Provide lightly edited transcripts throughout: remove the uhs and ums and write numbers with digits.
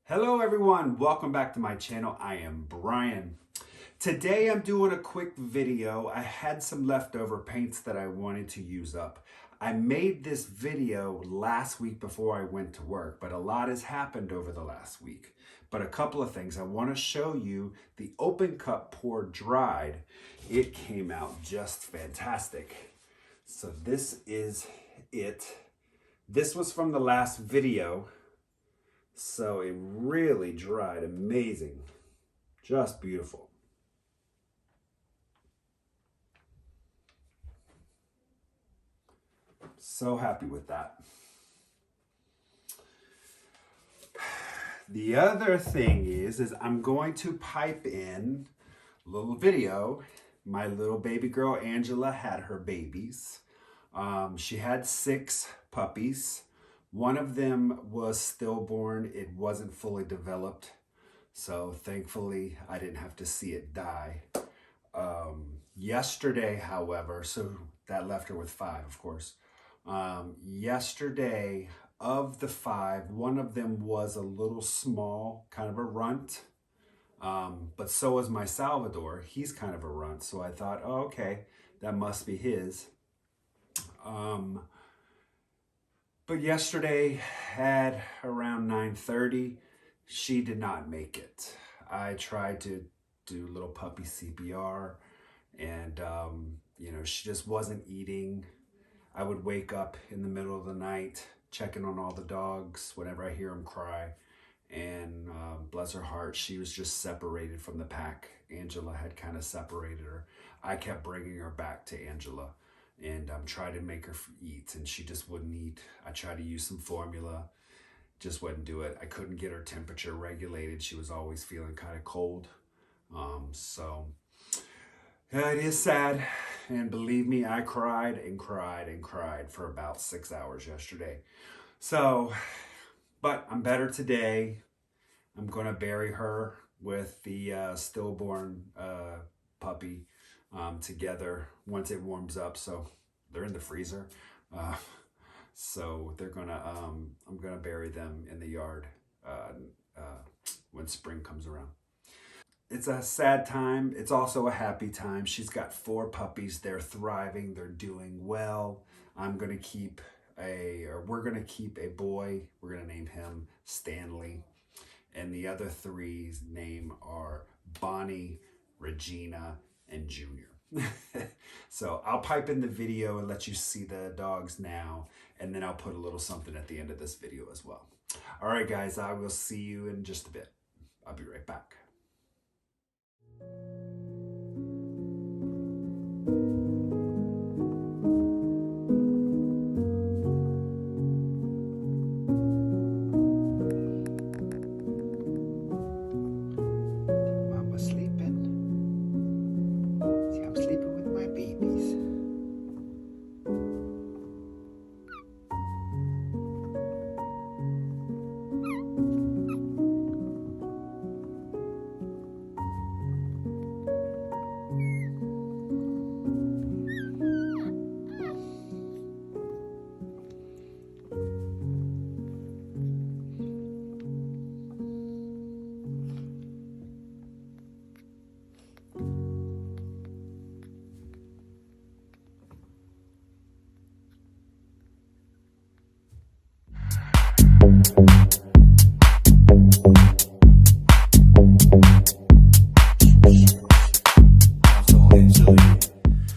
Hello everyone, welcome back to my channel. I am Brian. Today I'm doing a quick video. I had some leftover paints that I wanted to use up. I made this video last week before I went to work, but a lot has happened over the last week. But a couple of things. I want to show you the open cup pour dried. It came out just fantastic. So this is it. This was from the last video. So it really dried amazing, just beautiful. So happy with that. The other thing is I'm going to pipe in a little video. My little baby girl, Angela, had her babies. She had 6 puppies. One of them was stillborn. It wasn't fully developed. So thankfully, I didn't have to see it die. Yesterday, however, so that left her with 5, of course. Yesterday, of the 5, one of them was a little small, kind of a runt. But so was my Salvador. He's kind of a runt. So I thought, oh, okay, that must be his. But yesterday at around 9:30, she did not make it. I tried to do little puppy CPR and, she just wasn't eating. I would wake up in the middle of the night, checking on all the dogs whenever I hear them cry. And bless her heart, she was just separated from the pack. Angela had kind of separated her. I kept bringing her back to Angela. And I'm trying to make her eat, and she just wouldn't eat. I tried to use some formula, just wouldn't do it. I couldn't get her temperature regulated. She was always feeling kind of cold. It is sad, and believe me, I cried and cried and cried for about 6 hours yesterday. So, but I'm better today. I'm gonna bury her with the stillborn puppy together once it warms up. So they're in the freezer. So they're gonna, I'm gonna bury them in the yard when spring comes around. It's a sad time. It's also a happy time. She's got 4 puppies. They're thriving. They're doing well. We're gonna keep a boy. We're gonna name him Stanley. And the other 3's name are Bonnie, Regina, and Junior. So I'll pipe in the video and let you see the dogs now, and then I'll put a little something at the end of this video as well. All right, guys, I will see you in just a bit. I'll be right back. Mama's sleeping. See, I'm sleeping with my babies.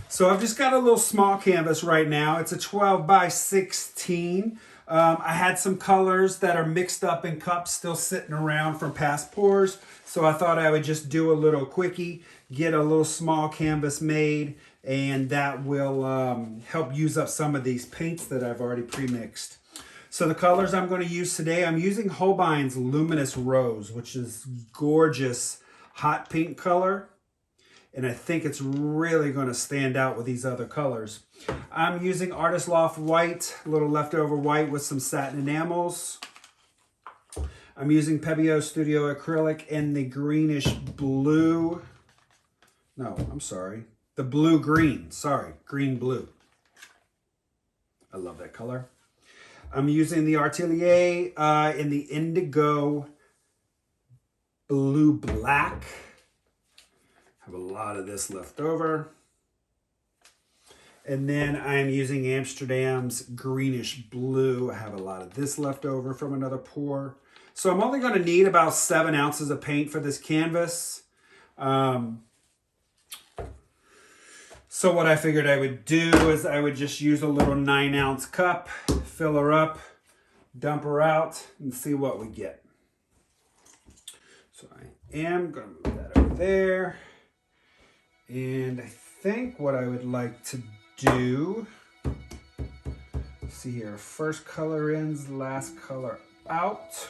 So I've just got a little small canvas right now. It's a 12 by 16. I had some colors that are mixed up in cups still sitting around from past pours. So I thought I would just do a little quickie, get a little small canvas made, and that will help use up some of these paints that I've already pre-mixed. So the colors I'm going to use today, I'm using Holbein's Luminous Rose, which is gorgeous hot pink color. And I think it's really going to stand out with these other colors. I'm using Artist Loft White, a little leftover white with some satin enamels. I'm using Pebeo Studio Acrylic in the greenish blue. No, I'm sorry. The blue-green. Sorry, green-blue. I love that color. I'm using the Atelier in the indigo blue black. Have a lot of this left over. And then I'm using Amsterdam's greenish blue. I have a lot of this left over from another pour. So I'm only going to need about 7 ounces of paint for this canvas. So what I figured I would do is I would just use a little 9-ounce cup, fill her up, dump her out, and see what we get. So I am going to move that over there. And I think what I would like to do, see here, first color ins, last color out.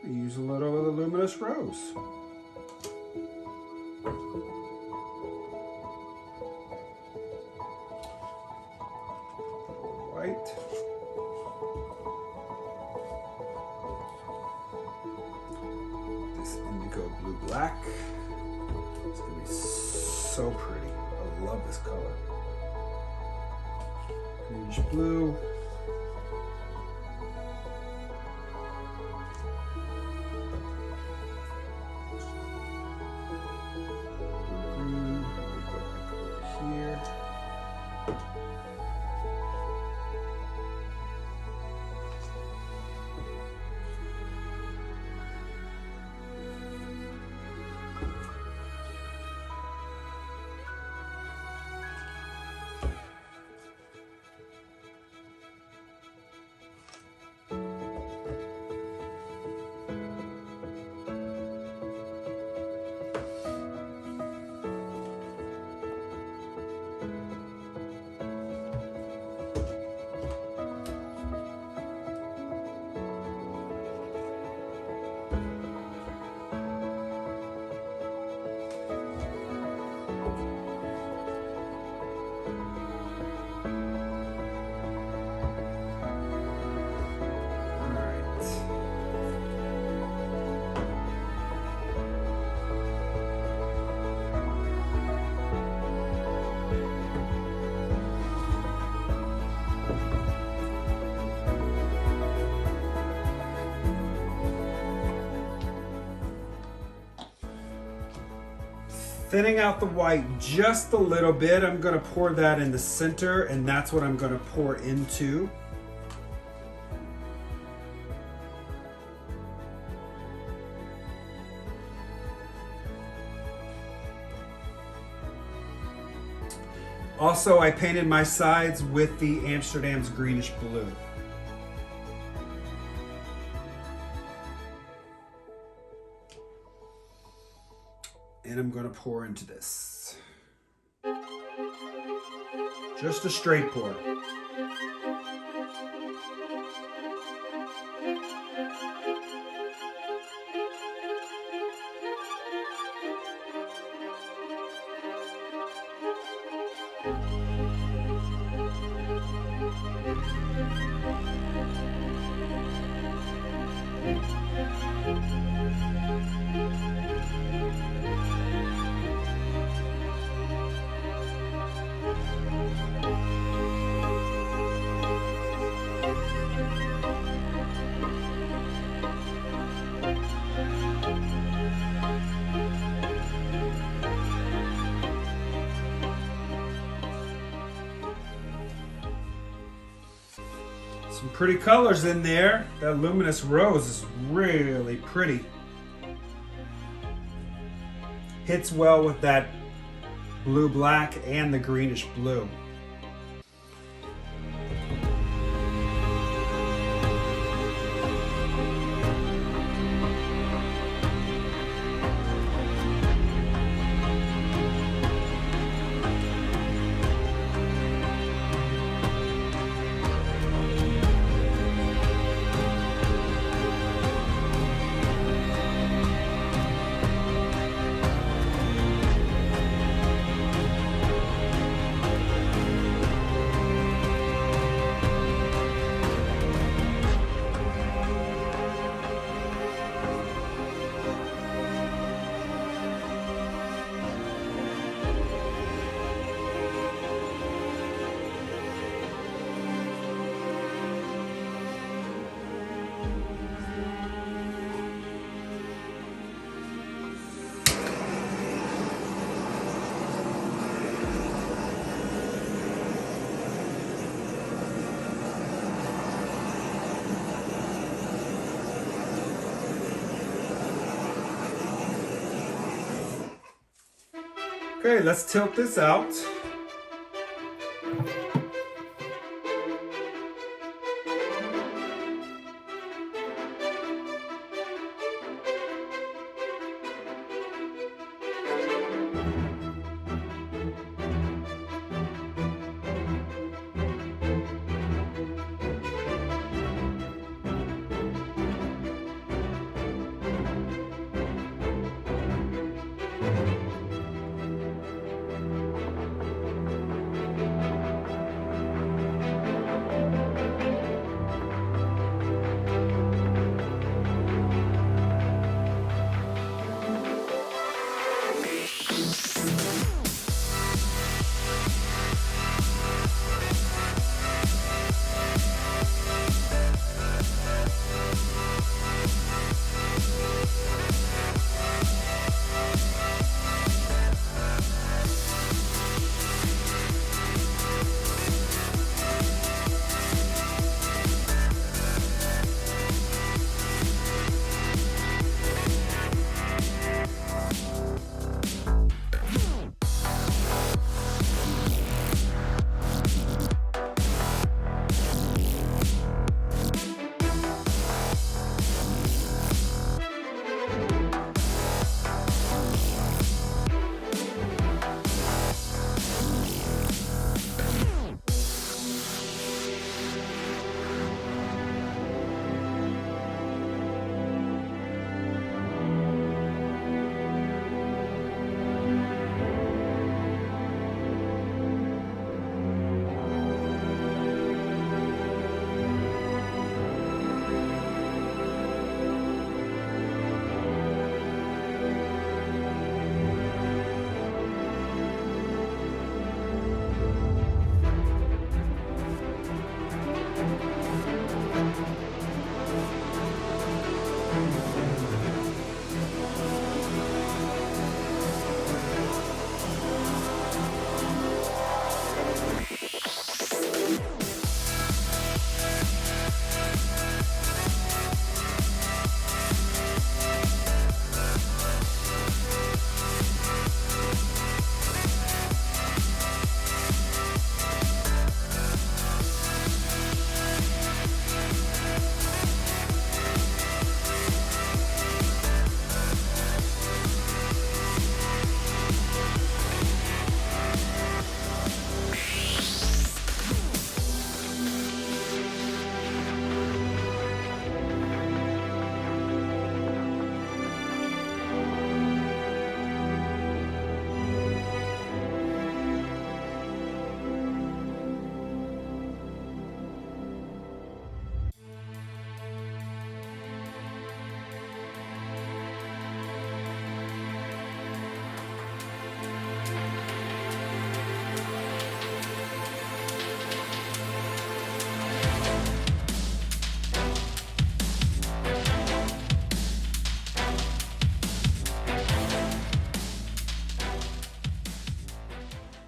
Use a little of the luminous rose. White. This indigo blue black. It's gonna be so pretty. I love this color. Greenish blue. Green. Go back over here. Thinning out the white just a little bit. I'm going to pour that in the center, and that's what I'm going to pour into. Also, I painted my sides with the Amsterdam's greenish blue. And I'm going to pour into this. Just a straight pour. Some pretty colors in there. That luminous rose is really pretty. Hits well with that blue black and the greenish blue. Okay, let's tilt this out.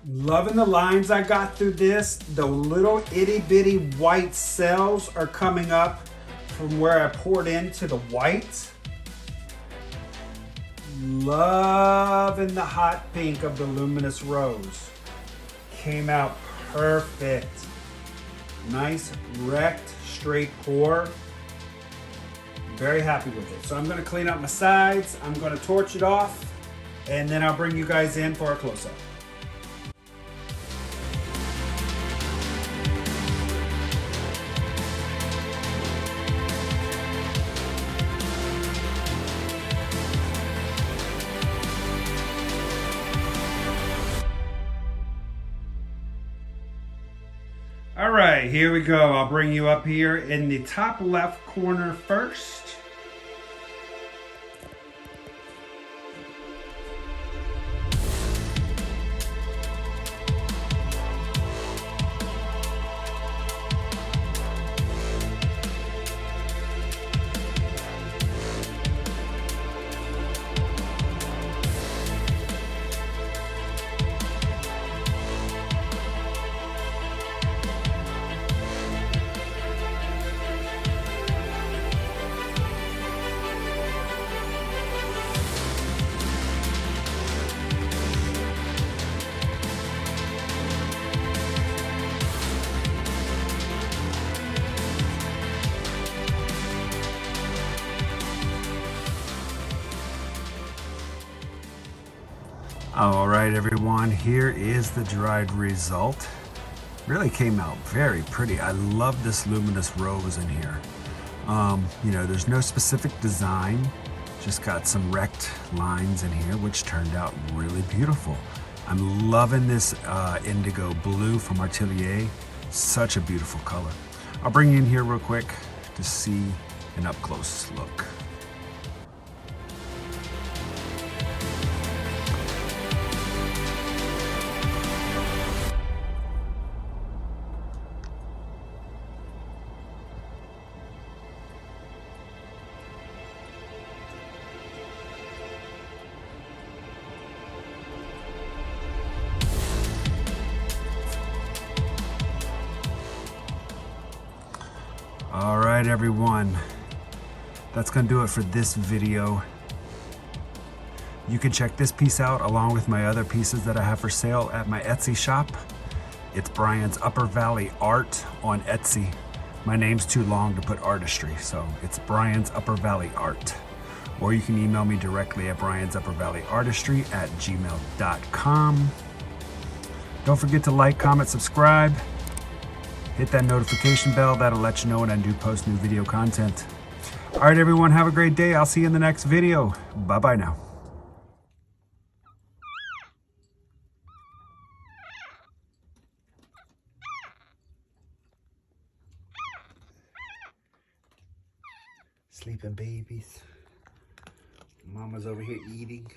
Loving the lines I got through this. The little itty bitty white cells are coming up from where I poured into the white. Loving the hot pink of the luminous rose. Came out perfect. Nice, wrecked, straight pour. Very happy with it. So I'm gonna clean up my sides. I'm gonna torch it off, and then I'll bring you guys in for a close-up. All right, here we go. I'll bring you up here in the top left corner first. All right, everyone, here is the dried result. Really came out very pretty. I love this luminous rose in here. You know, there's no specific design, just got some wrecked lines in here, which turned out really beautiful. I'm loving this indigo blue from Atelier. Such a beautiful color. I'll bring you in here real quick to see an up close look. All right, everyone, that's gonna do it for this video. You can check this piece out along with my other pieces that I have for sale at my Etsy shop. It's Brian's Upper Valley Art on Etsy. My name's too long to put artistry, so it's Brian's Upper Valley Art. Or you can email me directly at briansuppervalleyartistry@gmail.com. Don't forget to like, comment, subscribe. Hit that notification bell. That'll let you know when I do post new video content. All right, everyone, have a great day. I'll see you in the next video. Bye-bye now. Sleeping babies. Mama's over here eating.